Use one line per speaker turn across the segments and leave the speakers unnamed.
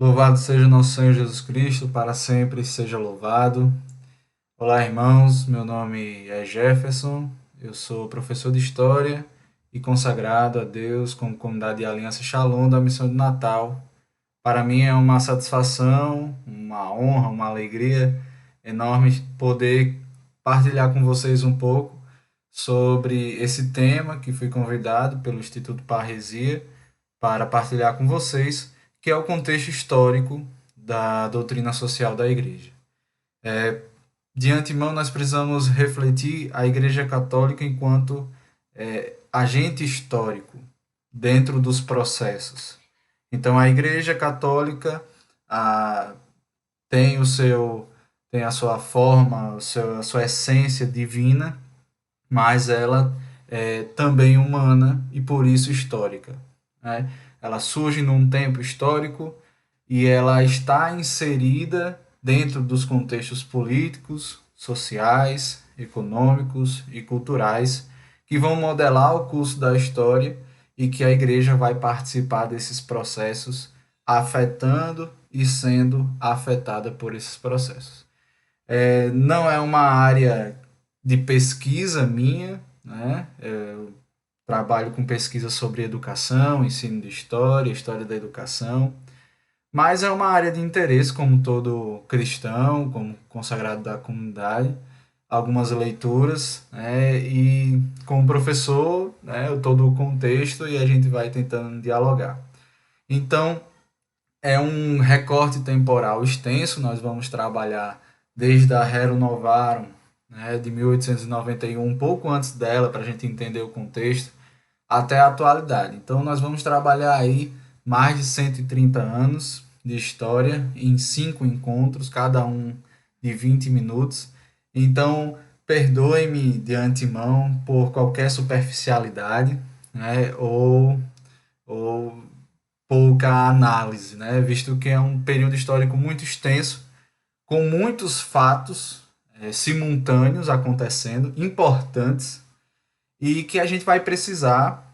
Louvado seja nosso Senhor Jesus Cristo, para sempre seja louvado. Olá, irmãos, meu nome é Jefferson, eu sou professor de História e consagrado a Deus como comunidade de Aliança Shalom da Missão de Natal. Para mim é uma satisfação, uma honra, uma alegria enorme poder partilhar com vocês um pouco sobre esse tema que fui convidado pelo Instituto Parresia para partilhar com vocês, que é o contexto histórico da doutrina social da Igreja. De antemão, nós precisamos refletir a Igreja Católica enquanto agente histórico dentro dos processos. Então, a Igreja Católica a, tem o seu tem a sua forma, a sua essência divina, mas ela é também humana e por isso histórica, né? Ela surge num tempo histórico e ela está inserida dentro dos contextos políticos, sociais, econômicos e culturais que vão modelar o curso da história e que a igreja vai participar desses processos, afetando e sendo afetada por esses processos. Não é uma área de pesquisa minha, né? Eu trabalho com pesquisa sobre educação, ensino de história, história da educação, mas é uma área de interesse, como todo cristão, como consagrado da comunidade, algumas leituras, né? E como professor, né, eu todo o contexto e a gente vai tentando dialogar. Então, é um recorte temporal extenso, nós vamos trabalhar desde a Rerum Novarum, né, de 1891, um pouco antes dela, para a gente entender o contexto, até a atualidade. Então, nós vamos trabalhar aí mais de 130 anos de história em 5 encontros, cada um de 20 minutos. Então, perdoe-me de antemão por qualquer superficialidade, né, ou pouca análise, né, visto que é um período histórico muito extenso, com muitos fatos simultâneos acontecendo, importantes, e que a gente vai precisar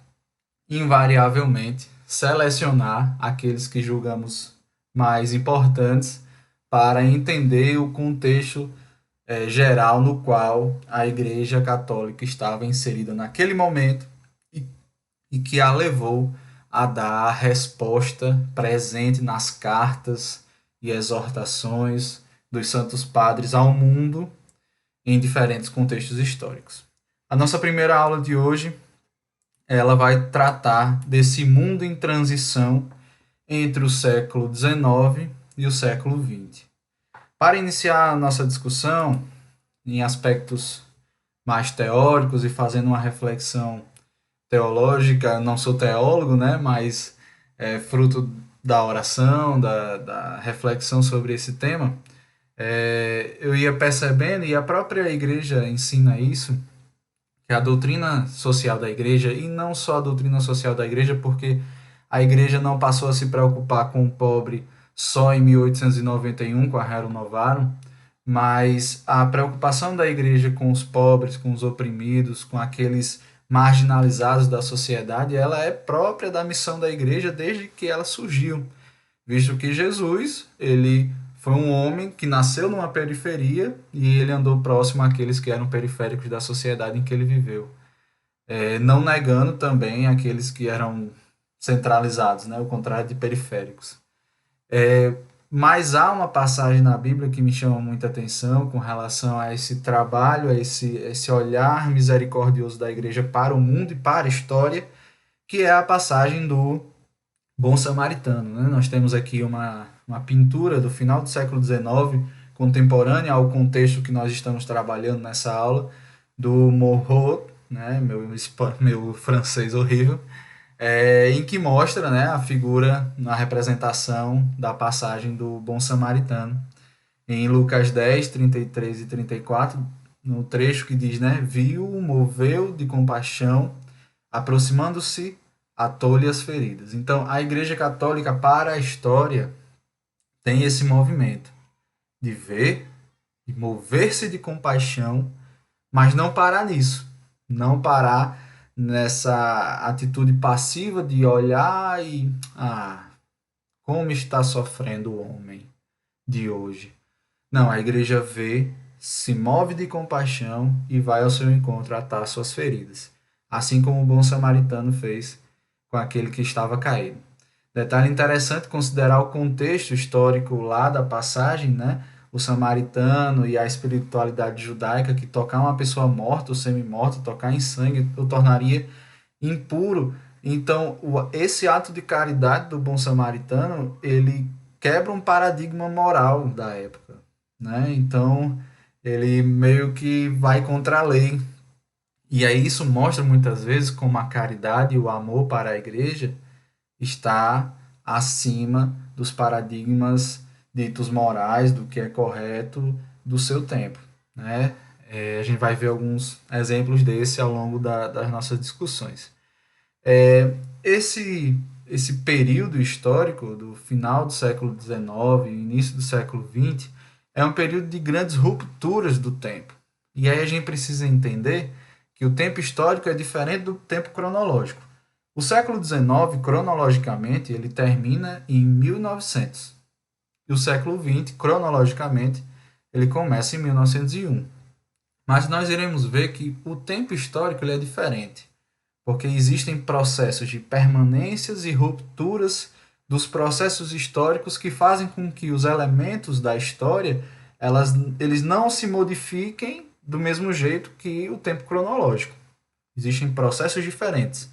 invariavelmente selecionar aqueles que julgamos mais importantes para entender o contexto geral no qual a Igreja Católica estava inserida naquele momento e, e que a levou a dar a resposta presente nas cartas e exortações dos santos padres ao mundo em diferentes contextos históricos. A nossa primeira aula de hoje ela vai tratar desse mundo em transição entre o século XIX e o século XX. Para iniciar a nossa discussão em aspectos mais teóricos e fazendo uma reflexão teológica, não sou teólogo, né, mas fruto da oração, da reflexão sobre esse tema, eu ia percebendo, e a própria igreja ensina isso, que a doutrina social da igreja, e não só a doutrina social da igreja, porque a igreja não passou a se preocupar com o pobre só em 1891, com a Rerum Novarum, mas a preocupação da igreja com os pobres, com os oprimidos, com aqueles marginalizados da sociedade, ela é própria da missão da igreja desde que ela surgiu, visto que Jesus, ele foi um homem que nasceu numa periferia e ele andou próximo àqueles que eram periféricos da sociedade em que ele viveu. Não negando também aqueles que eram centralizados, né? O contrário de periféricos. Mas há uma passagem na Bíblia que me chama muita atenção com relação a esse trabalho, a esse olhar misericordioso da igreja para o mundo e para a história, que é a passagem do Bom Samaritano. Né? Nós temos aqui uma pintura do final do século XIX, contemporânea ao contexto que nós estamos trabalhando nessa aula, do Morro, né? Meu francês horrível, em que mostra, né, a figura na representação da passagem do Bom Samaritano. Em Lucas 10, 33 e 34, no trecho que diz, né, viu, moveu de compaixão, aproximando-se, atou-lhe as feridas. Então, a Igreja Católica, para a história, tem esse movimento de ver, de mover-se de compaixão, mas não parar nisso. Não parar nessa atitude passiva de olhar e como está sofrendo o homem de hoje. Não, a igreja vê, se move de compaixão e vai ao seu encontro atar suas feridas, assim como o bom samaritano fez com aquele que estava caído. Detalhe interessante considerar o contexto histórico lá da passagem, né? O samaritano e a espiritualidade judaica, que tocar uma pessoa morta ou semi-morta, tocar em sangue, o tornaria impuro. Então, esse ato de caridade do bom samaritano, ele quebra um paradigma moral da época, né? Então, ele meio que vai contra a lei. E aí isso mostra muitas vezes como a caridade e o amor para a igreja está acima dos paradigmas ditos morais, do que é correto do seu tempo, né? A gente vai ver alguns exemplos desse ao longo das nossas discussões. É, esse período histórico do final do século XIX e início do século XX é um período de grandes rupturas do tempo. E aí a gente precisa entender que o tempo histórico é diferente do tempo cronológico. O século XIX, cronologicamente, ele termina em 1900. E o século XX, cronologicamente, ele começa em 1901. Mas nós iremos ver que o tempo histórico ele é diferente, porque existem processos de permanências e rupturas dos processos históricos que fazem com que os elementos da história eles não se modifiquem do mesmo jeito que o tempo cronológico. Existem processos diferentes,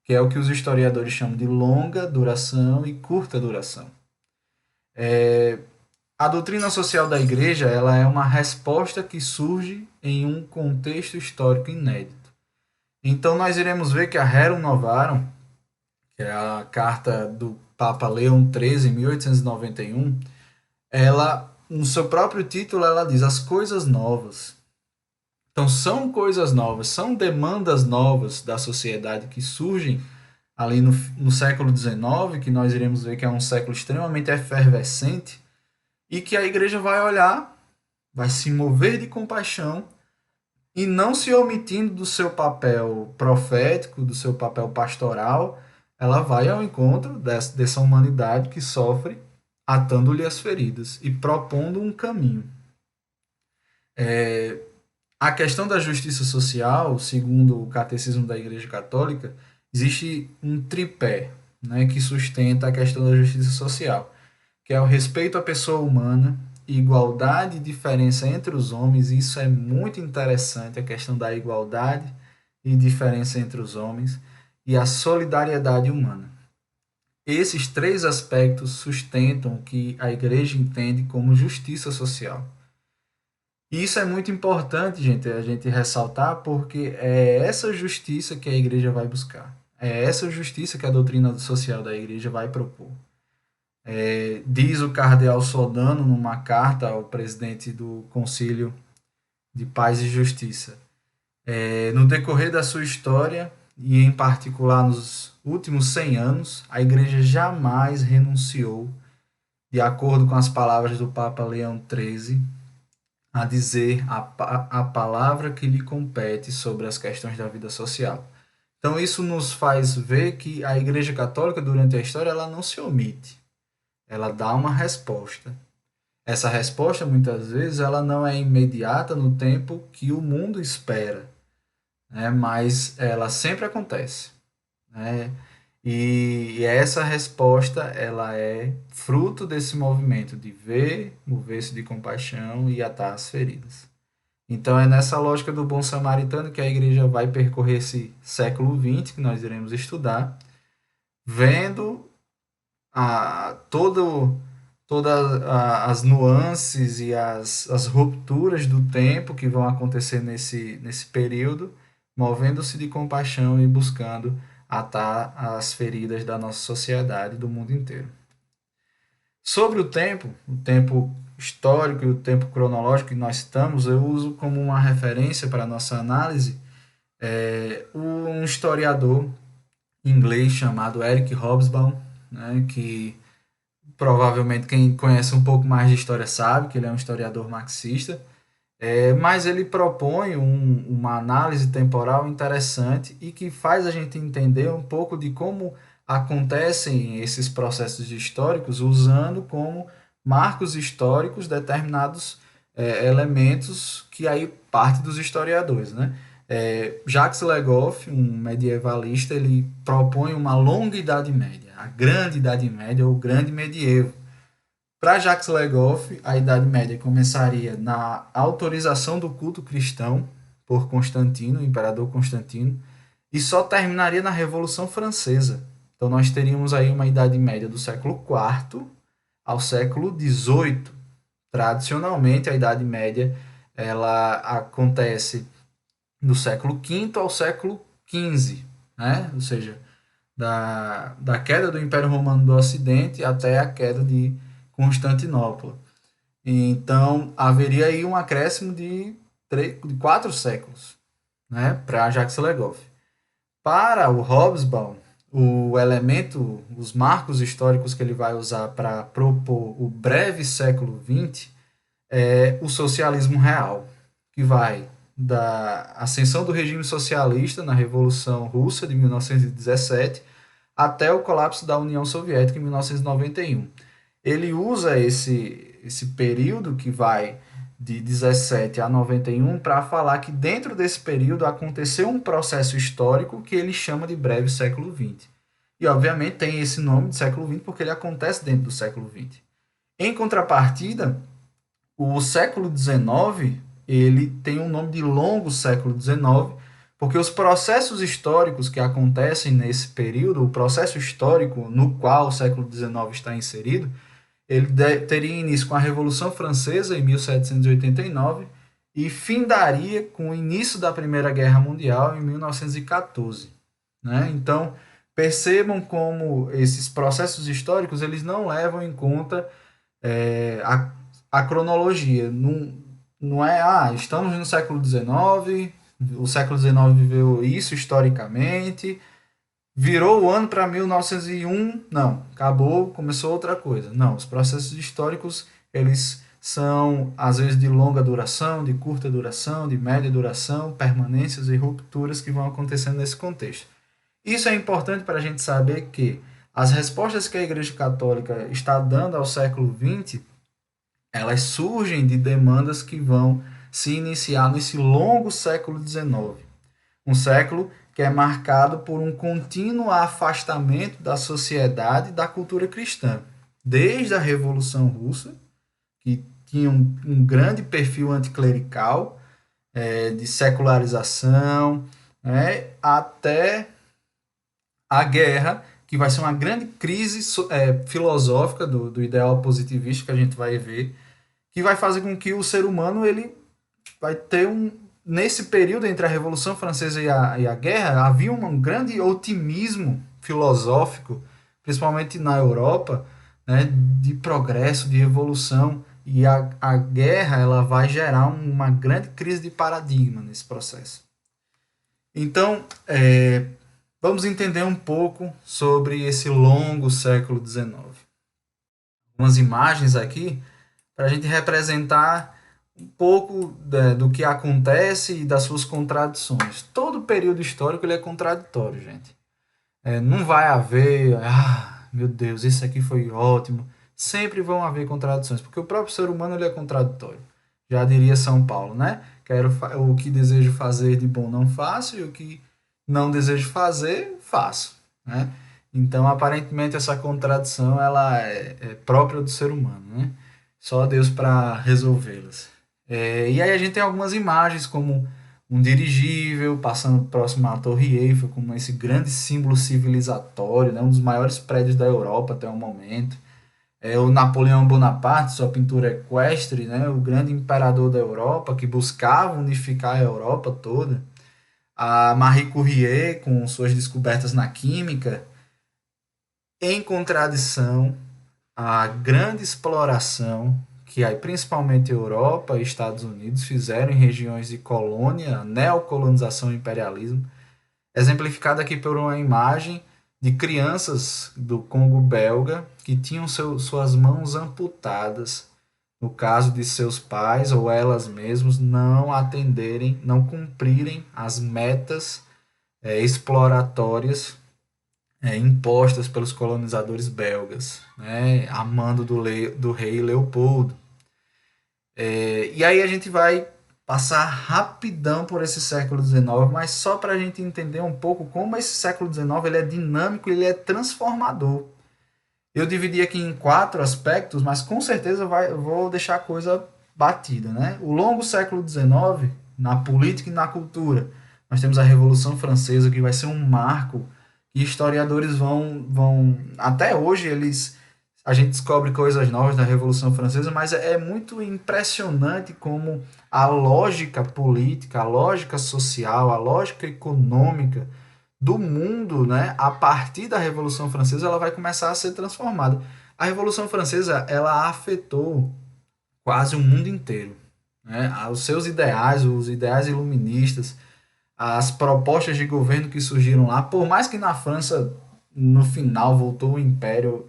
que é o que os historiadores chamam de longa duração e curta duração. A doutrina social da igreja ela é uma resposta que surge em um contexto histórico inédito. Então nós iremos ver que a Rerum Novarum, que é a carta do Papa Leão XIII, em 1891, ela, no seu próprio título, ela diz as coisas novas. Então são coisas novas, são demandas novas da sociedade que surgem ali no século XIX, que nós iremos ver que é um século extremamente efervescente, e que a igreja vai olhar, vai se mover de compaixão e não se omitindo do seu papel profético, do seu papel pastoral, ela vai ao encontro dessa humanidade que sofre, atando-lhe as feridas e propondo um caminho. A questão da justiça social, segundo o Catecismo da Igreja Católica, existe um tripé, né, que sustenta a questão da justiça social, que é o respeito à pessoa humana, igualdade e diferença entre os homens. Isso é muito interessante, a questão da igualdade e diferença entre os homens, e a solidariedade humana. Esses três aspectos sustentam o que a igreja entende como justiça social. E isso é muito importante, gente, a gente ressaltar, porque é essa justiça que a igreja vai buscar. É essa justiça que a doutrina social da igreja vai propor. Diz o cardeal Sodano numa carta ao presidente do Concílio de Paz e Justiça. No decorrer da sua história, e em particular nos últimos 100 anos, a igreja jamais renunciou, de acordo com as palavras do Papa Leão XIII, a dizer a palavra que lhe compete sobre as questões da vida social. Então isso nos faz ver que a Igreja Católica, durante a história, ela não se omite. Ela dá uma resposta. Essa resposta, muitas vezes, ela não é imediata no tempo que o mundo espera, né? Mas ela sempre acontece, né? E essa resposta ela é fruto desse movimento de ver, mover-se de compaixão e atar as feridas. Então é nessa lógica do bom samaritano que a igreja vai percorrer esse século XX que nós iremos estudar, vendo todas as nuances e as rupturas do tempo que vão acontecer nesse período, movendo-se de compaixão e buscando atar as feridas da nossa sociedade e do mundo inteiro. Sobre o tempo histórico e o tempo cronológico que nós estamos, eu uso como uma referência para a nossa análise um historiador inglês chamado Eric Hobsbawm, né, que provavelmente quem conhece um pouco mais de história sabe que ele é um historiador marxista, mas ele propõe uma análise temporal interessante e que faz a gente entender um pouco de como acontecem esses processos históricos usando como marcos históricos determinados elementos que aí parte dos historiadores, né? Jacques Legoff, um medievalista, ele propõe uma longa Idade Média, a Grande Idade Média ou Grande Medievo. Para Jacques Legoff, a Idade Média começaria na autorização do culto cristão por Constantino, o imperador Constantino, e só terminaria na Revolução Francesa. Então nós teríamos aí uma Idade Média do século IV ao século XVIII. Tradicionalmente, a Idade Média ela acontece do século V ao século XV, né? Ou seja, da queda do Império Romano do Ocidente até a queda de Constantinopla. Então, haveria aí um acréscimo de 4 séculos, né, para Jacques Legoff. Para o Hobsbawm, o elemento, os marcos históricos que ele vai usar para propor o breve século XX é o socialismo real, que vai da ascensão do regime socialista na Revolução Russa de 1917 até o colapso da União Soviética em 1991. Ele usa esse período que vai de 17 a 91 para falar que dentro desse período aconteceu um processo histórico que ele chama de breve século XX. E obviamente tem esse nome de século XX porque ele acontece dentro do século XX. Em contrapartida, o século XIX ele tem um nome de longo século XIX, porque os processos históricos que acontecem nesse período, o processo histórico no qual o século XIX está inserido, ele teria início com a Revolução Francesa em 1789 e findaria com o início da Primeira Guerra Mundial em 1914, né? Então, percebam como esses processos históricos eles não levam em conta a cronologia. Não é, estamos no século XIX, o século XIX viveu isso historicamente, virou o ano para 1901, não, acabou, começou outra coisa. Não, os processos históricos, eles são, às vezes, de longa duração, de curta duração, de média duração, permanências e rupturas que vão acontecendo nesse contexto. Isso é importante para a gente saber que as respostas que a Igreja Católica está dando ao século XX, elas surgem de demandas que vão se iniciar nesse longo século XIX. Um século que é marcado por um contínuo afastamento da sociedade e da cultura cristã. Desde a Revolução Russa, que tinha um grande perfil anticlerical, de secularização, né, até a guerra, que vai ser uma grande crise filosófica do ideal positivista que a gente vai ver, que vai fazer com que o ser humano ele vai ter nesse período entre a Revolução Francesa e a guerra, havia um grande otimismo filosófico, principalmente na Europa, né, de progresso, de evolução, e a guerra ela vai gerar uma grande crise de paradigma nesse processo. Então, vamos entender um pouco sobre esse longo século XIX. Algumas imagens aqui para a gente representar um pouco do que acontece e das suas contradições. Todo período histórico ele é contraditório, gente. Não vai haver, meu Deus, isso aqui foi ótimo. Sempre vão haver contradições, porque o próprio ser humano ele é contraditório. Já diria São Paulo, né? O que desejo fazer de bom não faço e o que não desejo fazer, faço, né? Então, aparentemente, essa contradição ela é própria do ser humano, né? Só Deus para resolvê-las. E aí a gente tem algumas imagens, como um dirigível passando próximo à Torre Eiffel, como esse grande símbolo civilizatório, né? Um dos maiores prédios da Europa até o momento. O Napoleão Bonaparte, sua pintura equestre, né? O grande imperador da Europa, que buscava unificar a Europa toda. A Marie Curie, com suas descobertas na química, em contradição à grande exploração que aí, principalmente Europa e Estados Unidos fizeram em regiões de colônia, neocolonização e imperialismo, exemplificada aqui por uma imagem de crianças do Congo belga que tinham suas mãos amputadas no caso de seus pais ou elas mesmas não atenderem, não cumprirem as metas exploratórias impostas pelos colonizadores belgas, né, a mando do rei Leopoldo. E aí a gente vai passar rapidão por esse século XIX, mas só para a gente entender um pouco como esse século XIX ele é dinâmico, ele é transformador. Eu dividi aqui em quatro aspectos, mas com certeza vou deixar a coisa batida. Né? O longo século XIX, na política e na cultura, nós temos a Revolução Francesa, que vai ser um marco, e historiadores até hoje, a gente descobre coisas novas da Revolução Francesa, mas é muito impressionante como a lógica política, a lógica social, a lógica econômica do mundo, né, a partir da Revolução Francesa, ela vai começar a ser transformada. A Revolução Francesa, ela afetou quase o mundo inteiro, né? Os seus ideais, os ideais iluministas, as propostas de governo que surgiram lá, por mais que na França, no final, voltou o Império,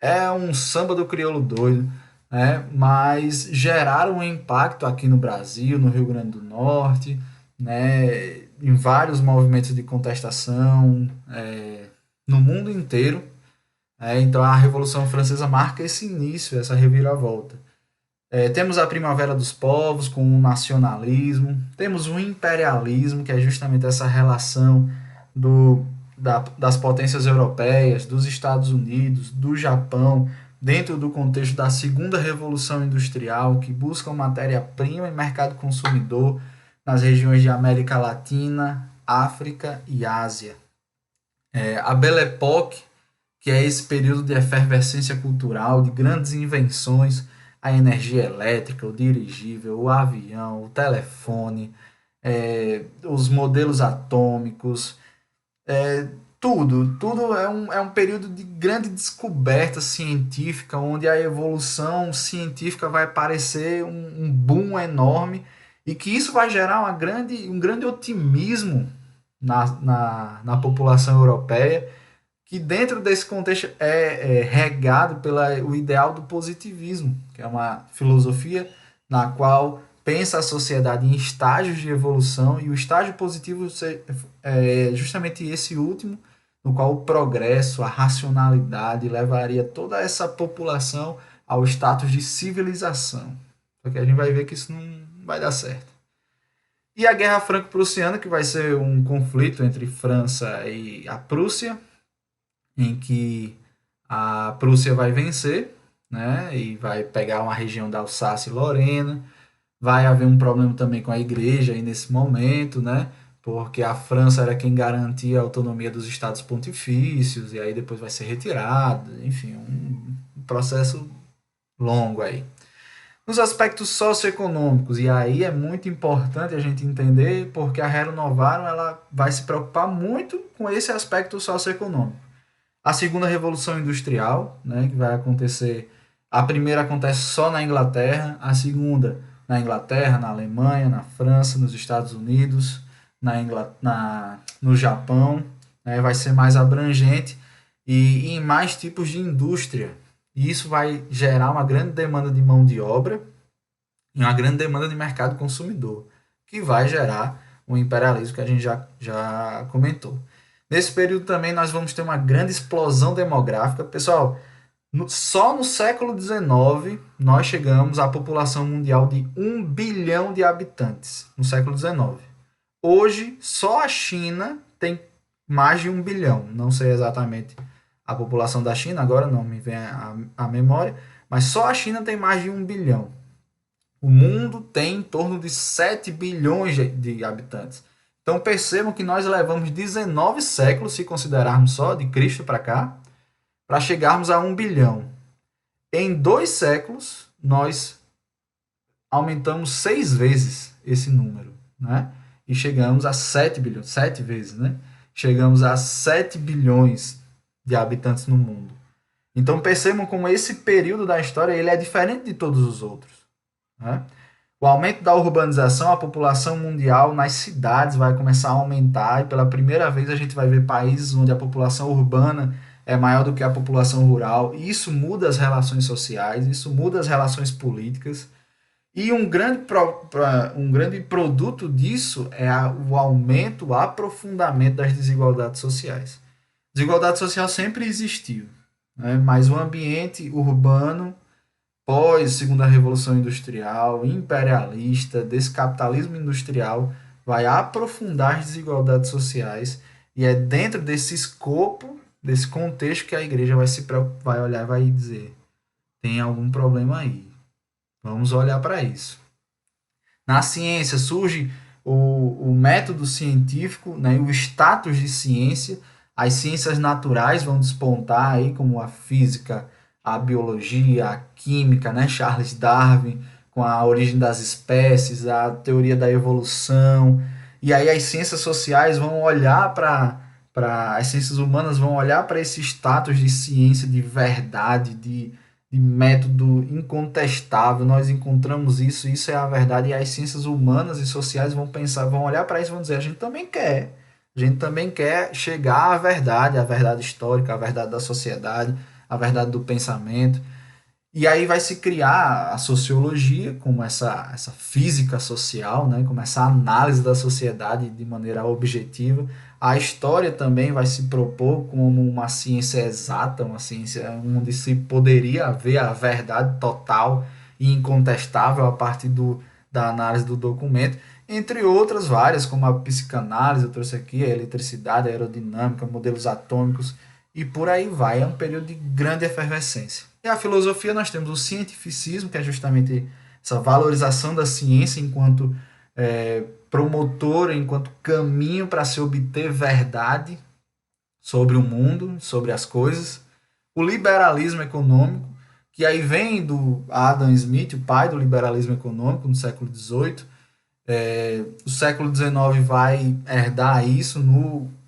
é um samba do crioulo doido, né? Mas geraram um impacto aqui no Brasil, no Rio Grande do Norte, né? Em vários movimentos de contestação, no mundo inteiro. Então a Revolução Francesa marca esse início, essa reviravolta. Temos a Primavera dos Povos com o nacionalismo, temos o imperialismo, que é justamente essa relação das potências europeias, dos Estados Unidos, do Japão, dentro do contexto da Segunda Revolução Industrial, que buscam matéria-prima e mercado consumidor nas regiões de América Latina, África e Ásia. A Belle Époque, que é esse período de efervescência cultural, de grandes invenções, a energia elétrica, o dirigível, o avião, o telefone, os modelos atômicos, tudo é um período de grande descoberta científica, onde a evolução científica vai parecer um boom enorme e que isso vai gerar um grande otimismo na população europeia, que dentro desse contexto é regado pelo ideal do positivismo, que é uma filosofia na qual pensa a sociedade em estágios de evolução, e o estágio positivo é justamente esse último, no qual o progresso, a racionalidade levaria toda essa população ao status de civilização. Só que a gente vai ver que isso não vai dar certo. E a Guerra Franco-Prussiana, que vai ser um conflito entre França e a Prússia, em que a Prússia vai vencer, né, e vai pegar uma região da Alsácia e Lorena. Vai haver um problema também com a igreja aí nesse momento, né, porque a França era quem garantia a autonomia dos estados pontifícios, e aí depois vai ser retirado, enfim, um processo longo aí. Nos aspectos socioeconômicos, e aí é muito importante a gente entender, porque a Rero Novarum ela vai se preocupar muito com esse aspecto socioeconômico. A segunda revolução industrial, né, que vai acontecer, a primeira acontece só na Inglaterra, a segunda na Inglaterra, na Alemanha, na França, nos Estados Unidos, no Japão, né, vai ser mais abrangente e em mais tipos de indústria. E isso vai gerar uma grande demanda de mão de obra e uma grande demanda de mercado consumidor, que vai gerar o imperialismo que a gente já comentou. Nesse período também nós vamos ter uma grande explosão demográfica. Pessoal, só no século XIX nós chegamos à população mundial de 1 bilhão de habitantes, no século XIX. Hoje, só a China tem mais de 1 bilhão. Não sei exatamente a população da China, agora não me vem à memória, mas só a China tem mais de 1 bilhão. O mundo tem em torno de 7 bilhões de habitantes. Então percebam que nós levamos 19 séculos, se considerarmos só de Cristo para cá, para chegarmos a 1 bilhão. Em 2 séculos, nós aumentamos 6 vezes esse número, né? E chegamos a 7 bilhões, 7 vezes, né? Chegamos a 7 bilhões de habitantes no mundo. Então percebam como esse período da história ele é diferente de todos os outros, né? O aumento da urbanização, a população mundial nas cidades vai começar a aumentar, e pela primeira vez a gente vai ver países onde a população urbana é maior do que a população rural. E isso muda as relações sociais, isso muda as relações políticas. E um grande produto disso é o aumento, o aprofundamento das desigualdades sociais. Desigualdade social sempre existiu, né? Mas o ambiente urbano, pós Segunda Revolução Industrial, imperialista, desse capitalismo industrial, vai aprofundar as desigualdades sociais e é dentro desse escopo, desse contexto que a igreja vai olhar e vai dizer: tem algum problema aí. Vamos olhar para isso. Na ciência surge o método científico, né, o status de ciência. As ciências naturais vão despontar aí, como a física, a biologia, a química, né, Charles Darwin, com a origem das espécies, a teoria da evolução. E aí as ciências sociais vão olhar para as ciências humanas vão olhar para esse status de ciência, de verdade, de método incontestável, nós encontramos isso, isso é a verdade, e as ciências humanas e sociais vão pensar, vão olhar para isso e vão dizer, a gente também quer chegar à verdade histórica, à verdade da sociedade, à verdade do pensamento, e aí vai se criar a sociologia, como essa física social, né, como essa análise da sociedade de maneira objetiva. A história também vai se propor como uma ciência exata, uma ciência onde se poderia ver a verdade total e incontestável a partir da análise do documento, entre outras várias, como a psicanálise, eu trouxe aqui, a eletricidade, a aerodinâmica, modelos atômicos, e por aí vai. É um período de grande efervescência. E a filosofia, nós temos o cientificismo, que é justamente essa valorização da ciência enquanto promotor, enquanto caminho para se obter verdade sobre o mundo, sobre as coisas. O liberalismo econômico, que aí vem do Adam Smith, o pai do liberalismo econômico, no século XVIII. O século XIX vai herdar isso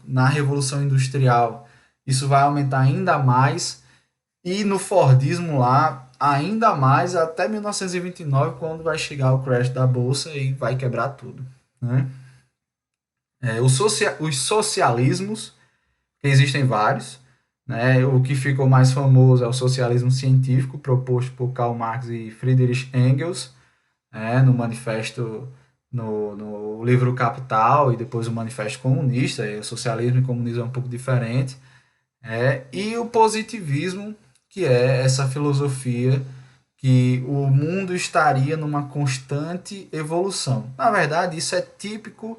na Revolução Industrial. Isso vai aumentar ainda mais. E no Fordismo lá, ainda mais até 1929, quando vai chegar o crash da Bolsa e vai quebrar tudo. Né? Os socialismos, que existem vários, né? O que ficou mais famoso é o socialismo científico, proposto por Karl Marx e Friedrich Engels, né? No manifesto, no livro Capital e depois o Manifesto Comunista. E o socialismo e o comunismo é um pouco diferente. E o positivismo, que é essa filosofia que o mundo estaria numa constante evolução. Na verdade, isso é típico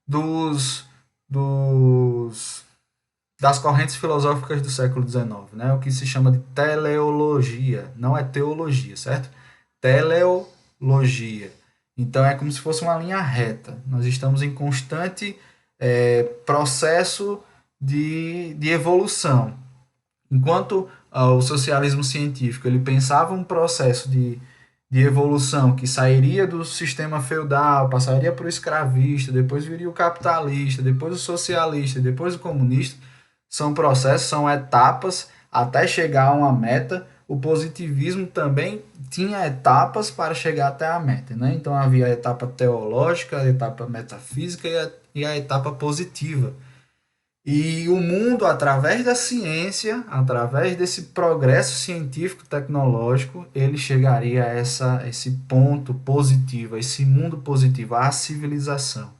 dos, dos das correntes filosóficas do século XIX, né? O que se chama de teleologia, não é teologia, certo? Teleologia. Então é como se fosse uma linha reta. Nós estamos em constante processo de evolução. Enquanto o socialismo científico ele pensava um processo de evolução que sairia do sistema feudal, passaria para o escravista, depois viria o capitalista, depois o socialista, depois o comunista, são processos, são etapas até chegar a uma meta. O positivismo também tinha etapas para chegar até a meta, né? Então havia a etapa teológica, a etapa metafísica e a etapa positiva. E o mundo, através da ciência, através desse progresso científico tecnológico, ele chegaria a esse ponto positivo, a esse mundo positivo, a civilização.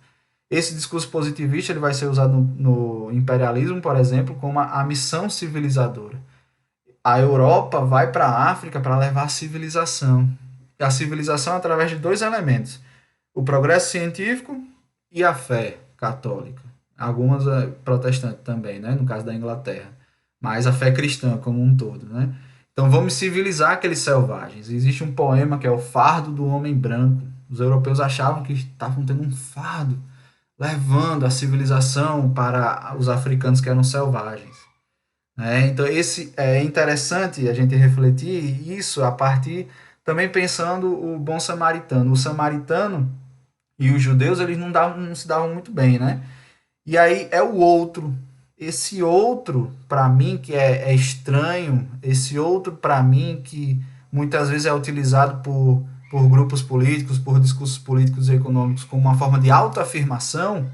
Esse discurso positivista ele vai ser usado no imperialismo, por exemplo, como a missão civilizadora. A Europa vai para a África para levar a civilização. E a civilização através de dois elementos: o progresso científico e a fé católica. Algumas protestantes também, né? No caso da Inglaterra. Mas a fé cristã como um todo, né? Então vamos civilizar aqueles selvagens. Existe um poema que é o Fardo do Homem Branco. Os europeus achavam que estavam tendo um fardo, levando a civilização para os africanos que eram selvagens. Então esse é interessante a gente refletir isso a partir também pensando o bom samaritano. O samaritano e os judeus eles não se davam muito bem, né? E aí é o outro. Esse outro, para mim, que é estranho, esse outro, para mim, que muitas vezes é utilizado por grupos políticos, por discursos políticos e econômicos como uma forma de autoafirmação,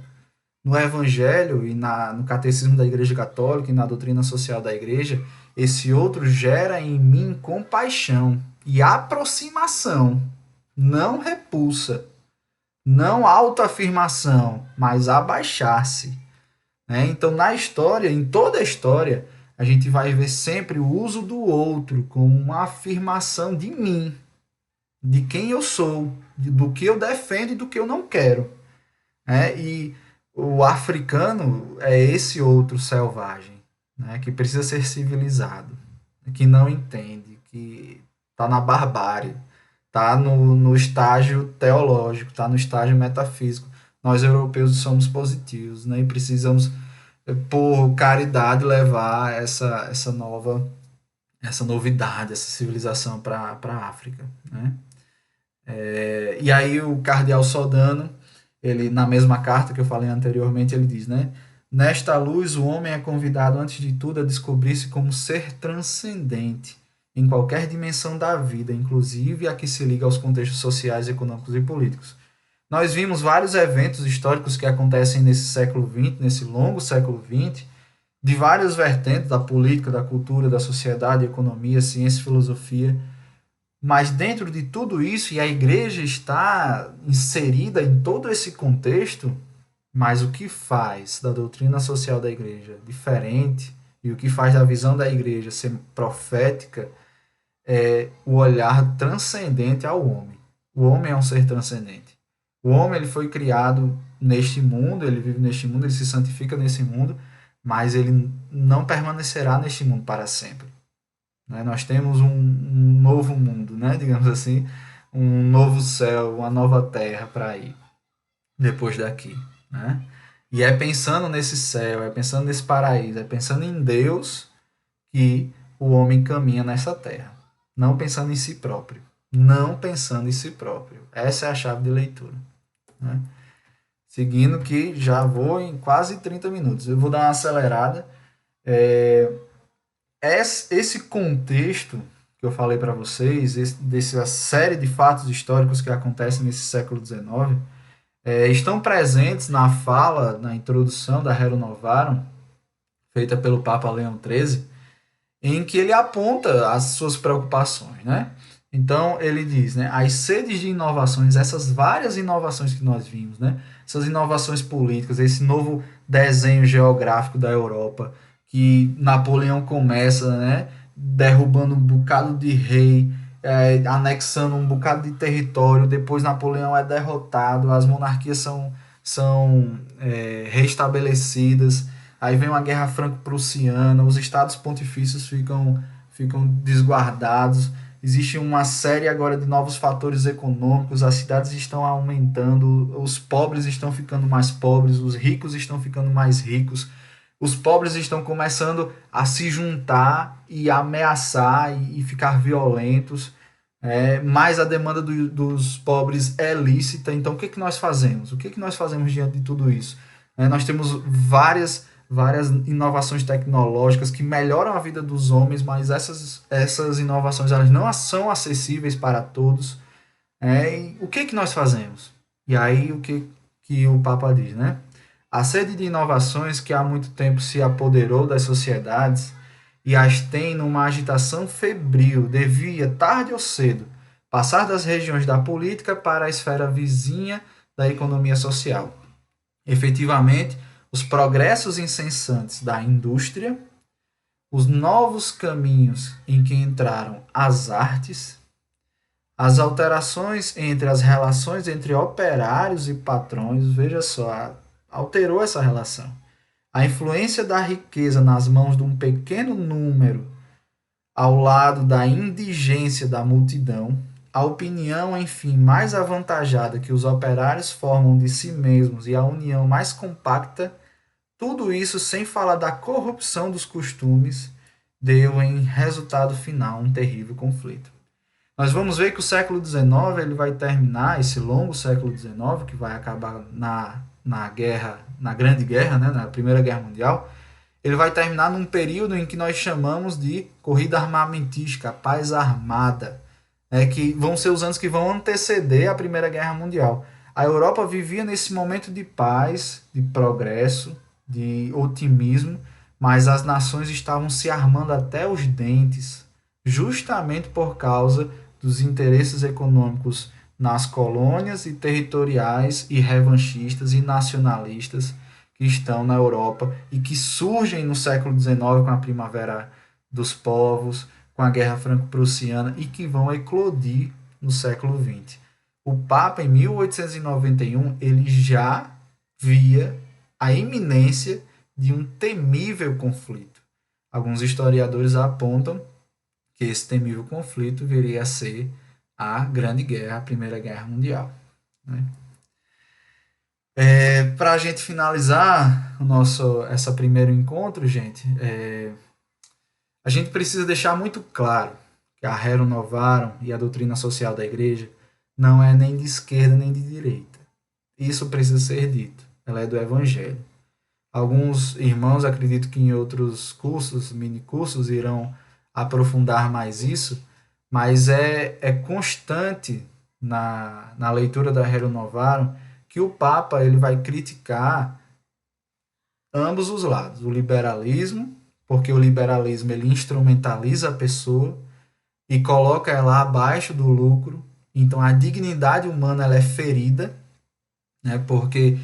no Evangelho e no Catecismo da Igreja Católica e na doutrina social da Igreja, esse outro gera em mim compaixão e aproximação, não repulsa, não autoafirmação, mas abaixar-se. né? Então, na história, em toda a história, a gente vai ver sempre o uso do outro como uma afirmação de mim, de quem eu sou, do que eu defendo e do que eu não quero, né? E o africano é esse outro selvagem, né? Que precisa ser civilizado, que não entende, que está na barbárie, está no estágio teológico, está no estágio metafísico. Nós europeus somos positivos, né? E precisamos, por caridade, levar essa novidade, essa civilização para a África, né? E aí o cardeal Sodano, ele na mesma carta que eu falei anteriormente, ele diz, né? Nesta luz, o homem é convidado, antes de tudo, a descobrir-se como ser transcendente em qualquer dimensão da vida, inclusive a que se liga aos contextos sociais, econômicos e políticos. Nós vimos vários eventos históricos que acontecem nesse século XX, nesse longo século XX, de várias vertentes da política, da cultura, da sociedade, economia, ciência, filosofia, mas dentro de tudo isso, e a igreja está inserida em todo esse contexto, mas o que faz da doutrina social da igreja diferente e o que faz da visão da igreja ser profética é o olhar transcendente ao homem. O homem é um ser transcendente. O homem ele foi criado neste mundo, ele vive neste mundo, ele se santifica nesse mundo, mas ele não permanecerá neste mundo para sempre, né? Nós temos um novo mundo, né? Digamos assim, um novo céu, uma nova terra para ir depois daqui, né? E é pensando nesse céu, é pensando nesse paraíso, é pensando em Deus que o homem caminha nessa terra, não pensando em si próprio, não pensando em si próprio. Essa é a chave de leitura, né? Seguindo que já vou em quase 30 minutos. Eu vou dar uma acelerada. Esse contexto que eu falei para vocês, dessa série de fatos históricos que acontecem nesse século XIX, estão presentes na fala, na introdução da Rerum Novarum, feita pelo Papa Leão XIII, em que ele aponta as suas preocupações, né? Então ele diz, né, as sedes de inovações, essas várias inovações que nós vimos, né, essas inovações políticas, esse novo desenho geográfico da Europa, que Napoleão começa, né, derrubando um bocado de rei, anexando um bocado de território, depois Napoleão é derrotado, as monarquias são restabelecidas, aí vem uma guerra franco-prussiana, os estados pontifícios ficam desguardados, existe uma série agora de novos fatores econômicos, as cidades estão aumentando, os pobres estão ficando mais pobres, os ricos estão ficando mais ricos, os pobres estão começando a se juntar e ameaçar e ficar violentos, mas a demanda dos pobres é lícita, então o que, que nós fazemos? O que, que nós fazemos diante de tudo isso? Nós temos várias inovações tecnológicas que melhoram a vida dos homens, mas essas inovações elas não são acessíveis para todos. E o que nós fazemos? E aí que o Papa diz, né? A sede de inovações que há muito tempo se apoderou das sociedades e as tem numa agitação febril, devia, tarde ou cedo, passar das regiões da política para a esfera vizinha da economia social. Efetivamente, os progressos incessantes da indústria, os novos caminhos em que entraram as artes, as alterações entre as relações entre operários e patrões, veja só, alterou essa relação. A influência da riqueza nas mãos de um pequeno número, ao lado da indigência da multidão, a opinião, enfim, mais avantajada que os operários formam de si mesmos e a união mais compacta, tudo isso sem falar da corrupção dos costumes, deu em resultado final um terrível conflito. Nós vamos ver que o século XIX ele vai terminar, esse longo século XIX, que vai acabar na Grande Guerra, né, na Primeira Guerra Mundial, ele vai terminar num período em que nós chamamos de corrida armamentística, paz armada, que vão ser os anos que vão anteceder a Primeira Guerra Mundial. A Europa vivia nesse momento de paz, de progresso, de otimismo, mas as nações estavam se armando até os dentes, justamente por causa dos interesses econômicos nas colônias e territoriais e revanchistas e nacionalistas que estão na Europa e que surgem no século XIX com a Primavera dos Povos, com a Guerra Franco-Prussiana e que vão eclodir no século XX. O Papa, em 1891, ele já via a iminência de um temível conflito. Alguns historiadores apontam que esse temível conflito viria a ser a Grande Guerra, a Primeira Guerra Mundial. Né? Para a gente finalizar essa primeiro encontro, gente, a gente precisa deixar muito claro que a Rerum Novarum e a doutrina social da Igreja não é nem de esquerda nem de direita. Isso precisa ser dito. Ela é do Evangelho. Alguns irmãos, acredito que em outros cursos, mini cursos, irão aprofundar mais isso, mas é constante na leitura da Rerum Novarum que o Papa ele vai criticar ambos os lados, o liberalismo, porque o liberalismo ele instrumentaliza a pessoa e coloca ela abaixo do lucro, então a dignidade humana ela é ferida, né, porque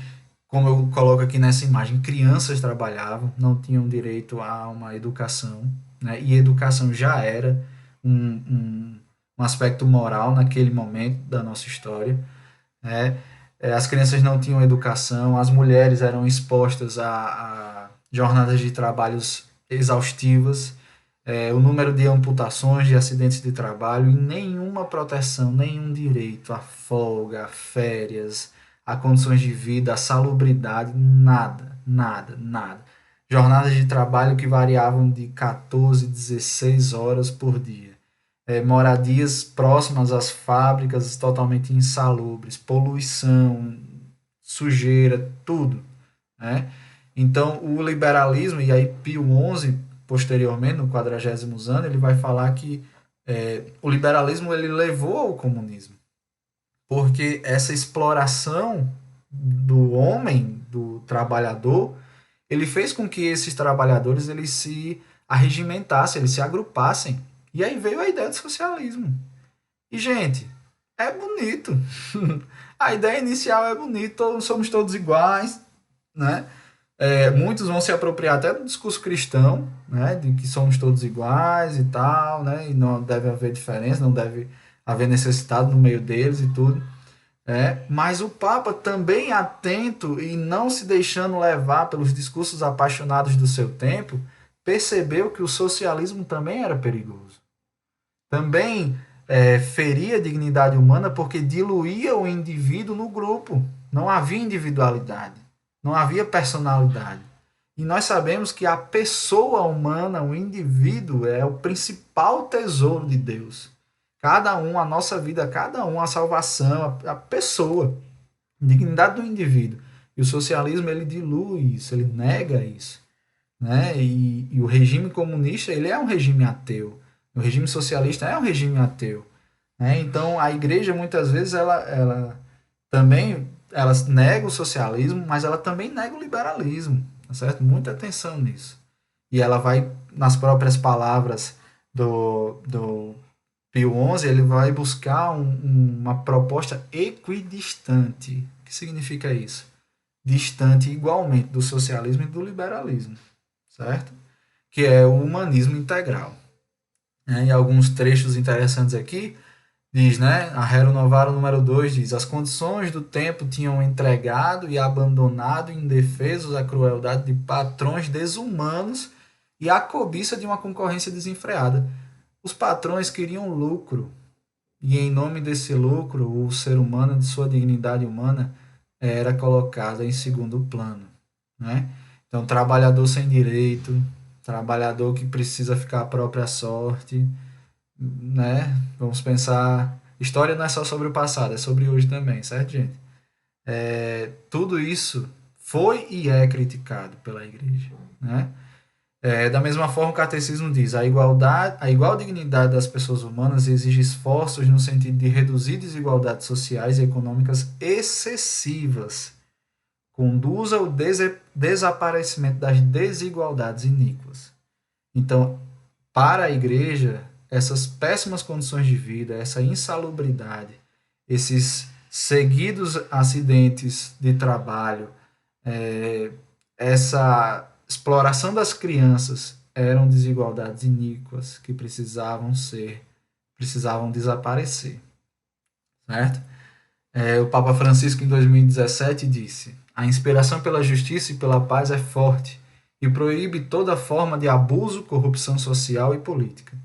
como eu coloco aqui nessa imagem, crianças trabalhavam, não tinham direito a uma educação, né? E educação já era um aspecto moral naquele momento da nossa história. Né? As crianças não tinham educação, as mulheres eram expostas a jornadas de trabalhos exaustivas, o número de amputações, de acidentes de trabalho e nenhuma proteção, nenhum direito a folga, a férias, a condições de vida, a salubridade, nada, nada, nada. Jornadas de trabalho que variavam de 14, 16 horas por dia. Moradias próximas às fábricas totalmente insalubres, poluição, sujeira, tudo. Né? Então, o liberalismo, e aí Pio XI, posteriormente, no 40º ano, ele vai falar que o liberalismo ele levou ao comunismo, porque essa exploração do homem, do trabalhador, ele fez com que esses trabalhadores eles se arregimentassem, eles se agrupassem. E aí veio a ideia do socialismo. E, gente, é bonito. A ideia inicial é bonita, somos todos iguais, né? Muitos vão se apropriar até do discurso cristão, né? De que somos todos iguais e tal, né? E não deve haver diferença, não deve haver necessidade no meio deles e tudo. Mas o Papa também atento e não se deixando levar pelos discursos apaixonados do seu tempo, percebeu que o socialismo também era perigoso. Também feria a dignidade humana porque diluía o indivíduo no grupo. Não havia individualidade, não havia personalidade. E nós sabemos que a pessoa humana, o indivíduo, é o principal tesouro de Deus. Cada um, a nossa vida, cada um, a salvação, a pessoa, a dignidade do indivíduo. E o socialismo, ele dilui isso, ele nega isso. Né? E o regime comunista, ele é um regime ateu. O regime socialista é um regime ateu. Né? Então, a igreja, muitas vezes, ela também ela nega o socialismo, mas ela também nega o liberalismo. Tá certo? Muita atenção nisso. E ela vai, nas próprias palavras do Pio XI, ele vai buscar uma proposta equidistante. O que significa isso? Distante igualmente do socialismo e do liberalismo, certo? Que é o humanismo integral. E alguns trechos interessantes aqui, diz, né? A Rerum Novarum número 2 diz: as condições do tempo tinham entregado e abandonado indefesos à crueldade de patrões desumanos e à cobiça de uma concorrência desenfreada. Os patrões queriam lucro, e em nome desse lucro, o ser humano, de sua dignidade humana, era colocado em segundo plano. Né? Então, trabalhador sem direito, trabalhador que precisa ficar à própria sorte. Né? Vamos pensar. História não é só sobre o passado, é sobre hoje também, certo, gente? Tudo isso foi e é criticado pela igreja. Né? Da mesma forma, o catecismo diz: a igual dignidade das pessoas humanas exige esforços no sentido de reduzir desigualdades sociais e econômicas excessivas, conduz ao desaparecimento das desigualdades iníquas. Então, para a igreja, essas péssimas condições de vida, essa insalubridade, esses seguidos acidentes de trabalho, essa exploração das crianças eram desigualdades iníquas que precisavam desaparecer, certo? O Papa Francisco, em 2017, disse: a inspiração pela justiça e pela paz é forte e proíbe toda forma de abuso, corrupção social e política.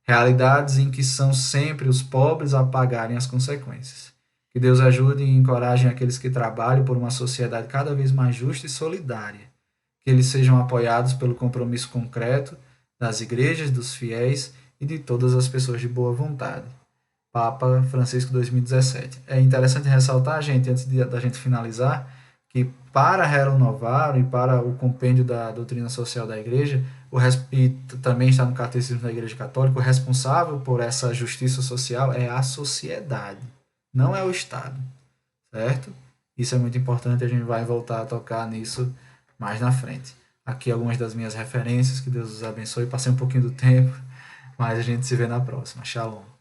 Realidades em que são sempre os pobres a pagarem as consequências. Que Deus ajude e encoraje aqueles que trabalham por uma sociedade cada vez mais justa e solidária. Que eles sejam apoiados pelo compromisso concreto das igrejas, dos fiéis e de todas as pessoas de boa vontade. Papa Francisco 2017. É interessante ressaltar, gente, da gente finalizar, que para Rerum Novarum e para o compêndio da doutrina social da Igreja, e também está no Catecismo da Igreja Católica, o responsável por essa justiça social é a sociedade, não é o Estado, certo? Isso é muito importante, a gente vai voltar a tocar nisso mais na frente. Aqui algumas das minhas referências, que Deus os abençoe. Passei um pouquinho do tempo, mas a gente se vê na próxima. Shalom.